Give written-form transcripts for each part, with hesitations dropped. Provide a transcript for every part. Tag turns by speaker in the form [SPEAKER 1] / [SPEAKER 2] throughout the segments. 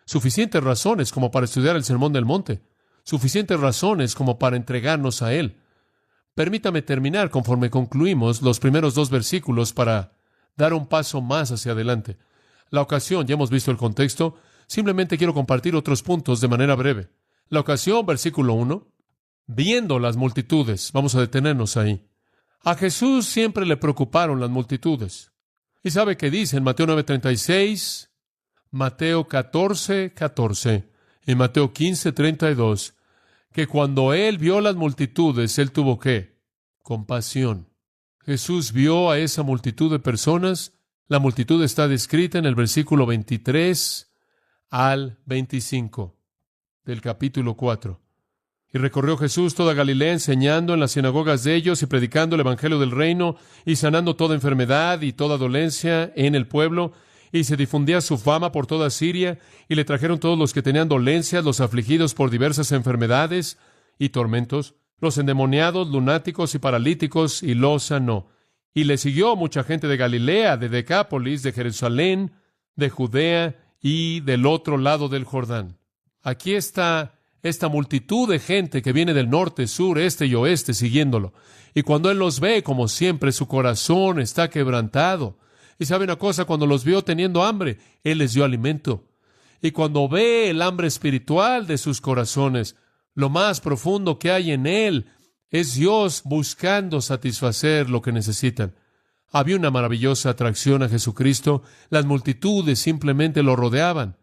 [SPEAKER 1] suficientes razones como para estudiar el Sermón del Monte, suficientes razones como para entregarnos a Él. Permítame terminar conforme concluimos los primeros 2 versículos para dar un paso más hacia adelante. La ocasión, ya hemos visto el contexto, simplemente quiero compartir otros puntos de manera breve. La ocasión, versículo 1, viendo las multitudes, vamos a detenernos ahí. A Jesús siempre le preocuparon las multitudes. ¿Y sabe qué dice en Mateo 9:36, Mateo 14:14 y Mateo 15:32? Que cuando Él vio las multitudes, Él tuvo ¿qué? Compasión. Jesús vio a esa multitud de personas. La multitud está descrita en el versículo 23 al 25 del capítulo 4. Y recorrió Jesús toda Galilea, enseñando en las sinagogas de ellos y predicando el evangelio del reino y sanando toda enfermedad y toda dolencia en el pueblo. Y se difundía su fama por toda Siria, y le trajeron todos los que tenían dolencias, los afligidos por diversas enfermedades y tormentos, los endemoniados, lunáticos y paralíticos, y los sanó. Y le siguió mucha gente de Galilea, de Decápolis, de Jerusalén, de Judea y del otro lado del Jordán. Aquí está esta multitud de gente que viene del norte, sur, este y oeste siguiéndolo. Y cuando Él los ve, como siempre, su corazón está quebrantado. Y sabe una cosa, cuando los vio teniendo hambre, Él les dio alimento. Y cuando ve el hambre espiritual de sus corazones, lo más profundo que hay en Él es Dios buscando satisfacer lo que necesitan. Había una maravillosa atracción a Jesucristo. Las multitudes simplemente lo rodeaban.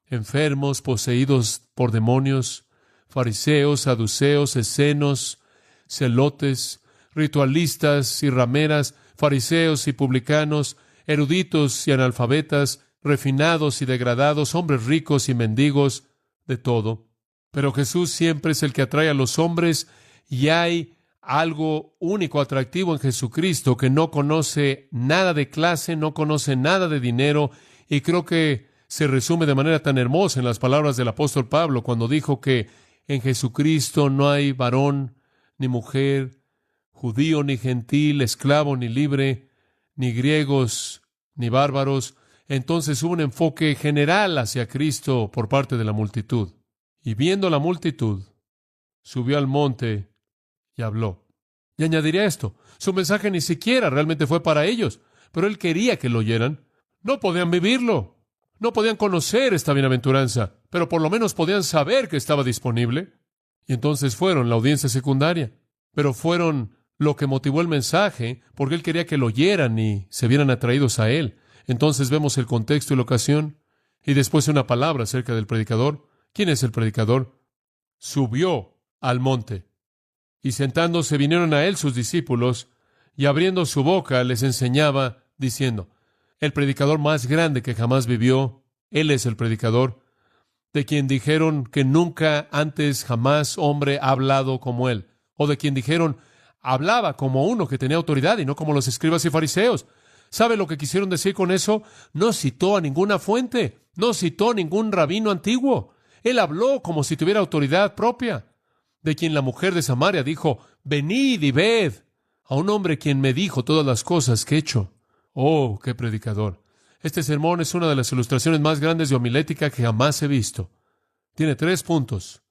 [SPEAKER 1] Enfermos, poseídos por demonios, fariseos, saduceos, escenos, celotes, ritualistas y rameras, fariseos y publicanos, eruditos y analfabetas, refinados y degradados, hombres ricos y mendigos, de todo. Pero Jesús siempre es el que atrae a los hombres, y hay algo único, atractivo en Jesucristo, que no conoce nada de clase, no conoce nada de dinero, y creo que se resume de manera tan hermosa en las palabras del apóstol Pablo cuando dijo que en Jesucristo no hay varón ni mujer, judío ni gentil, esclavo ni libre, ni griegos ni bárbaros. Entonces hubo un enfoque general hacia Cristo por parte de la multitud. Y viendo la multitud, subió al monte y habló. Y añadiría esto, su mensaje ni siquiera realmente fue para ellos, pero Él quería que lo oyeran. No podían vivirlo, no podían conocer esta bienaventuranza, pero por lo menos podían saber que estaba disponible. Y entonces fueron la audiencia secundaria, pero fueron lo que motivó el mensaje, porque Él quería que lo oyeran y se vieran atraídos a Él. Entonces vemos el contexto y la ocasión, y después una palabra acerca del predicador. ¿Quién es el predicador? Subió al monte, y sentándose vinieron a Él sus discípulos, y abriendo su boca les enseñaba, diciendo, el predicador más grande que jamás vivió, Él es el predicador, de quien dijeron que nunca antes jamás hombre ha hablado como Él, o de quien dijeron, hablaba como uno que tenía autoridad y no como los escribas y fariseos. ¿Sabe lo que quisieron decir con eso? No citó a ninguna fuente, no citó a ningún rabino antiguo. Él habló como si tuviera autoridad propia, de quien la mujer de Samaria dijo, venid y ved, a un hombre quien me dijo todas las cosas que he hecho. ¡Oh, qué predicador! Este sermón es una de las ilustraciones más grandes de homilética que jamás he visto. Tiene 3 puntos.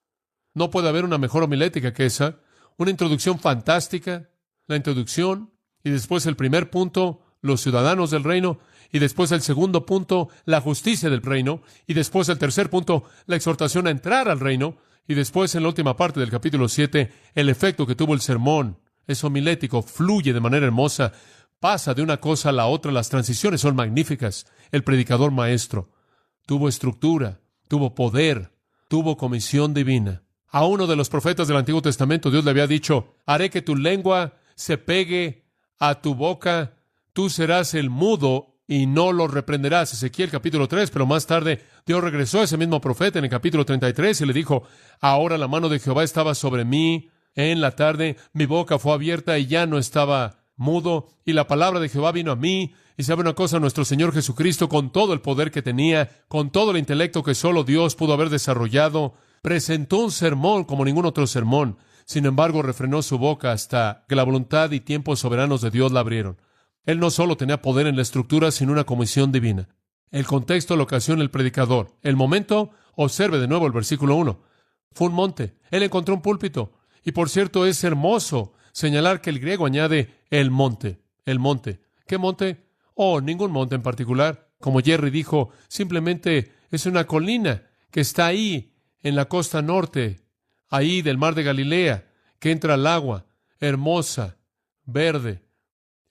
[SPEAKER 1] No puede haber una mejor homilética que esa. Una introducción fantástica, la introducción, y después el primer punto, los ciudadanos del reino, y después el segundo punto, la justicia del reino, y después el tercer punto, la exhortación a entrar al reino, y después en la última parte del capítulo 7, el efecto que tuvo el sermón. Es homilético, fluye de manera hermosa, pasa de una cosa a la otra, las transiciones son magníficas. El predicador maestro tuvo estructura, tuvo poder, tuvo comisión divina. A uno de los profetas del Antiguo Testamento Dios le había dicho, haré que tu lengua se pegue a tu boca, tú serás el mudo y no lo reprenderás. Ezequiel capítulo 3, pero más tarde Dios regresó a ese mismo profeta en el capítulo 33 y le dijo, ahora la mano de Jehová estaba sobre mí en la tarde, mi boca fue abierta y ya no estaba mudo, y la palabra de Jehová vino a mí. Y sabe una cosa, nuestro Señor Jesucristo, con todo el poder que tenía, con todo el intelecto que solo Dios pudo haber desarrollado, presentó un sermón como ningún otro sermón. Sin embargo, refrenó su boca hasta que la voluntad y tiempos soberanos de Dios la abrieron. Él no solo tenía poder en la estructura, sino una comisión divina. El contexto lo ocasiona el predicador. El momento, observe de nuevo el versículo 1. Fue un monte. Él encontró un púlpito. Y por cierto, es hermoso señalar que el griego añade el monte. El monte. ¿Qué monte? Oh, ningún monte en particular. Como Jerry dijo, simplemente es una colina que está ahí en la costa norte, ahí del mar de Galilea, que entra al agua, hermosa, verde,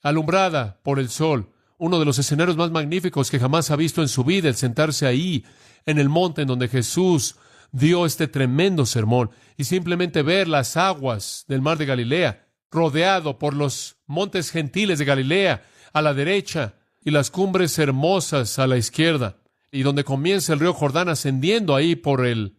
[SPEAKER 1] alumbrada por el sol. Uno de los escenarios más magníficos que jamás ha visto en su vida, el sentarse ahí en el monte en donde Jesús dio este tremendo sermón y simplemente ver las aguas del mar de Galilea, rodeado por los montes gentiles de Galilea a la derecha y las cumbres hermosas a la izquierda, y donde comienza el río Jordán ascendiendo ahí por el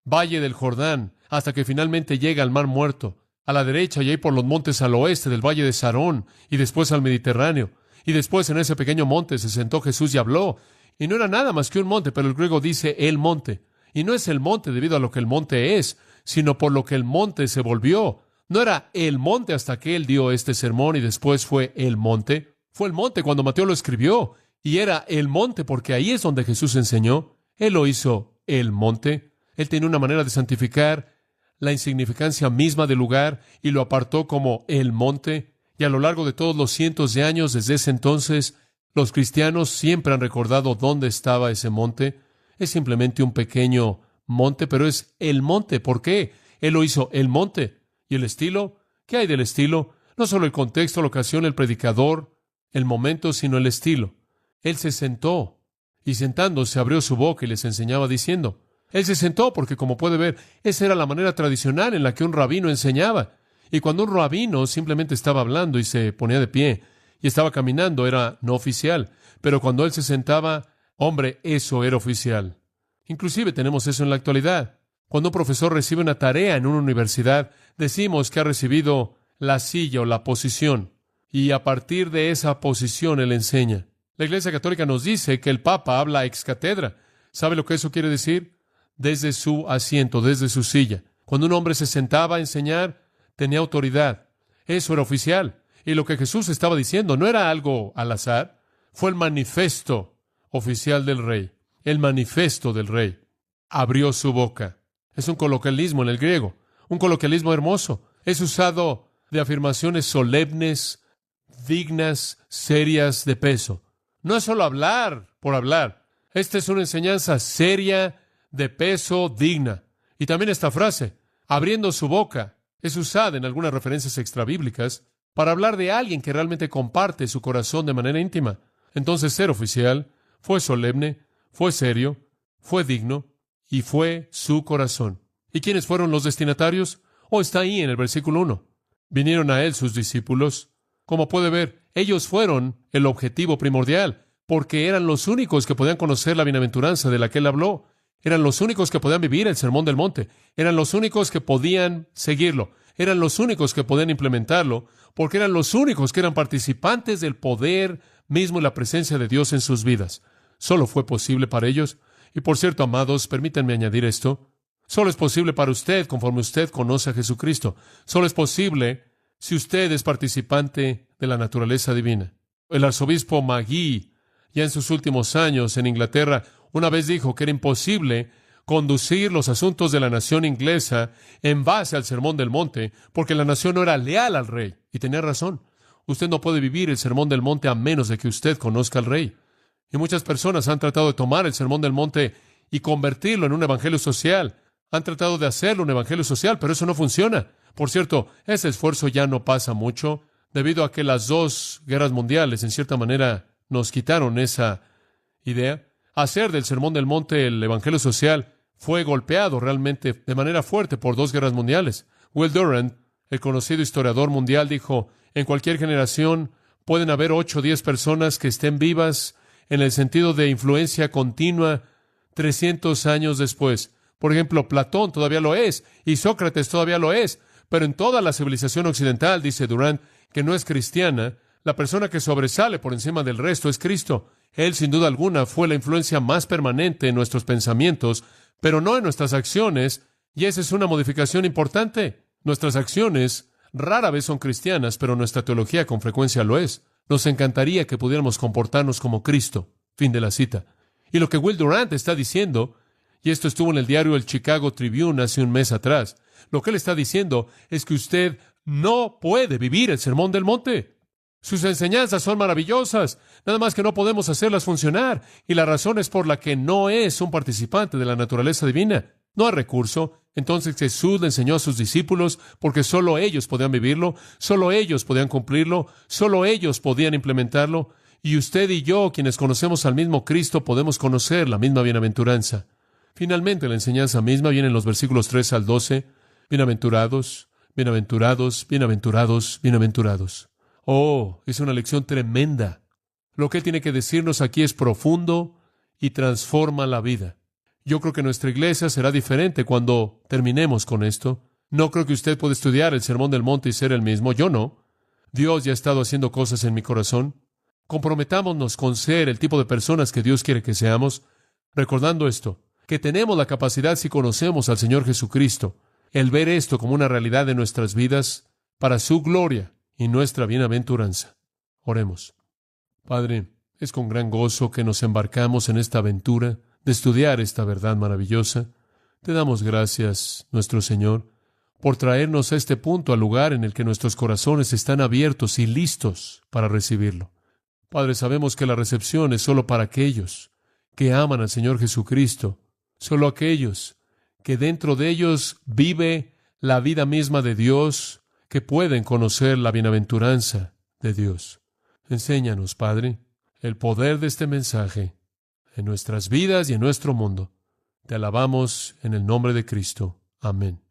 [SPEAKER 1] valle del Jordán hasta que finalmente llega al Mar Muerto, a la derecha y ahí por los montes al oeste del valle de Sarón y después al Mediterráneo. Y después en ese pequeño monte se sentó Jesús y habló. Y no era nada más que un monte, pero el griego dice el monte. Y no es el monte debido a lo que el monte es, sino por lo que el monte se volvió. No era el monte hasta que él dio este sermón y después fue el monte. Fue el monte cuando Mateo lo escribió. Y era el monte porque ahí es donde Jesús enseñó. Él lo hizo el monte. Él tenía una manera de santificar la insignificancia misma del lugar y lo apartó como el monte. Y a lo largo de todos los cientos de años desde ese entonces, los cristianos siempre han recordado dónde estaba ese monte. Es simplemente un pequeño monte, pero es el monte. ¿Por qué? Él lo hizo el monte. ¿Y el estilo? ¿Qué hay del estilo? No solo el contexto, la ocasión, el predicador, el momento, sino el estilo. Él se sentó y sentándose abrió su boca y les enseñaba diciendo. Él se sentó porque, como puede ver, esa era la manera tradicional en la que un rabino enseñaba. Y cuando un rabino simplemente estaba hablando y se ponía de pie y estaba caminando, era no oficial. Pero cuando él se sentaba, hombre, eso era oficial. Inclusive tenemos eso en la actualidad. Cuando un profesor recibe una tarea en una universidad, decimos que ha recibido la silla o la posición. Y a partir de esa posición él enseña. La Iglesia Católica nos dice que el Papa habla ex cátedra. ¿Sabe lo que eso quiere decir? Desde su asiento, desde su silla. Cuando un hombre se sentaba a enseñar, tenía autoridad. Eso era oficial. Y lo que Jesús estaba diciendo no era algo al azar. Fue el manifiesto oficial del rey. El manifiesto del rey. Abrió su boca. Es un coloquialismo en el griego. Un coloquialismo hermoso. Es usado de afirmaciones solemnes, dignas, serias, de peso. No es solo hablar por hablar. Esta es una enseñanza seria, de peso, digna. Y también esta frase, abriendo su boca, es usada en algunas referencias extrabíblicas para hablar de alguien que realmente comparte su corazón de manera íntima. Entonces, ser oficial fue solemne, fue serio, fue digno y fue su corazón. ¿Y quiénes fueron los destinatarios? Está ahí en el versículo 1. Vinieron a él sus discípulos. Como puede ver, ellos fueron el objetivo primordial, porque eran los únicos que podían conocer la bienaventuranza de la que él habló. Eran los únicos que podían vivir el Sermón del Monte. Eran los únicos que podían seguirlo. Eran los únicos que podían implementarlo, porque eran los únicos que eran participantes del poder mismo y la presencia de Dios en sus vidas. Solo fue posible para ellos. Y por cierto, amados, permítanme añadir esto. Solo es posible para usted conforme usted conoce a Jesucristo. Solo es posible si usted es participante de la naturaleza divina. El arzobispo Magee, ya en sus últimos años en Inglaterra, una vez dijo que era imposible conducir los asuntos de la nación inglesa en base al Sermón del Monte, porque la nación no era leal al rey. Y tenía razón. Usted no puede vivir el Sermón del Monte a menos de que usted conozca al rey. Y muchas personas han tratado de tomar el Sermón del Monte y convertirlo en un evangelio social. Han tratado de hacerlo un evangelio social, pero eso no funciona. Por cierto, ese esfuerzo ya no pasa mucho, debido a que las dos guerras mundiales, en cierta manera, nos quitaron esa idea. Hacer del Sermón del Monte el evangelio social fue golpeado realmente de manera fuerte por dos guerras mundiales. Will Durant, el conocido historiador mundial, dijo, en cualquier generación pueden haber 8 o 10 personas que estén vivas en el sentido de influencia continua 300 años después. Por ejemplo, Platón todavía lo es y Sócrates todavía lo es, pero en toda la civilización occidental, dice Durant, que no es cristiana, la persona que sobresale por encima del resto es Cristo. Él, sin duda alguna, fue la influencia más permanente en nuestros pensamientos, pero no en nuestras acciones, y esa es una modificación importante. Nuestras acciones rara vez son cristianas, pero nuestra teología con frecuencia lo es. Nos encantaría que pudiéramos comportarnos como Cristo. Fin de la cita. Y lo que Will Durant está diciendo, y esto estuvo en el diario El Chicago Tribune hace un mes atrás, lo que él está diciendo es que usted no puede vivir el Sermón del Monte. Sus enseñanzas son maravillosas, nada más que no podemos hacerlas funcionar, y la razón es por la que no es un participante de la naturaleza divina. No hay recurso. Entonces Jesús le enseñó a sus discípulos porque solo ellos podían vivirlo, solo ellos podían cumplirlo, solo ellos podían implementarlo, y usted y yo, quienes conocemos al mismo Cristo, podemos conocer la misma bienaventuranza. Finalmente, la enseñanza misma viene en los versículos 3 al 12. Bienaventurados, bienaventurados, bienaventurados, bienaventurados. Oh, es una lección tremenda. Lo que él tiene que decirnos aquí es profundo y transforma la vida. Yo creo que nuestra iglesia será diferente cuando terminemos con esto. No creo que usted pueda estudiar el Sermón del Monte y ser el mismo. Yo no. Dios ya ha estado haciendo cosas en mi corazón. Comprometámonos con ser el tipo de personas que Dios quiere que seamos, recordando esto, que tenemos la capacidad, si conocemos al Señor Jesucristo, el ver esto como una realidad de nuestras vidas para su gloria y nuestra bienaventuranza. Oremos. Padre, es con gran gozo que nos embarcamos en esta aventura de estudiar esta verdad maravillosa. Te damos gracias, nuestro Señor, por traernos a este punto, al lugar en el que nuestros corazones están abiertos y listos para recibirlo. Padre, sabemos que la recepción es solo para aquellos que aman al Señor Jesucristo, solo aquellos que dentro de ellos vive la vida misma de Dios, que pueden conocer la bienaventuranza de Dios. Enséñanos, Padre, el poder de este mensaje en nuestras vidas y en nuestro mundo. Te alabamos en el nombre de Cristo. Amén.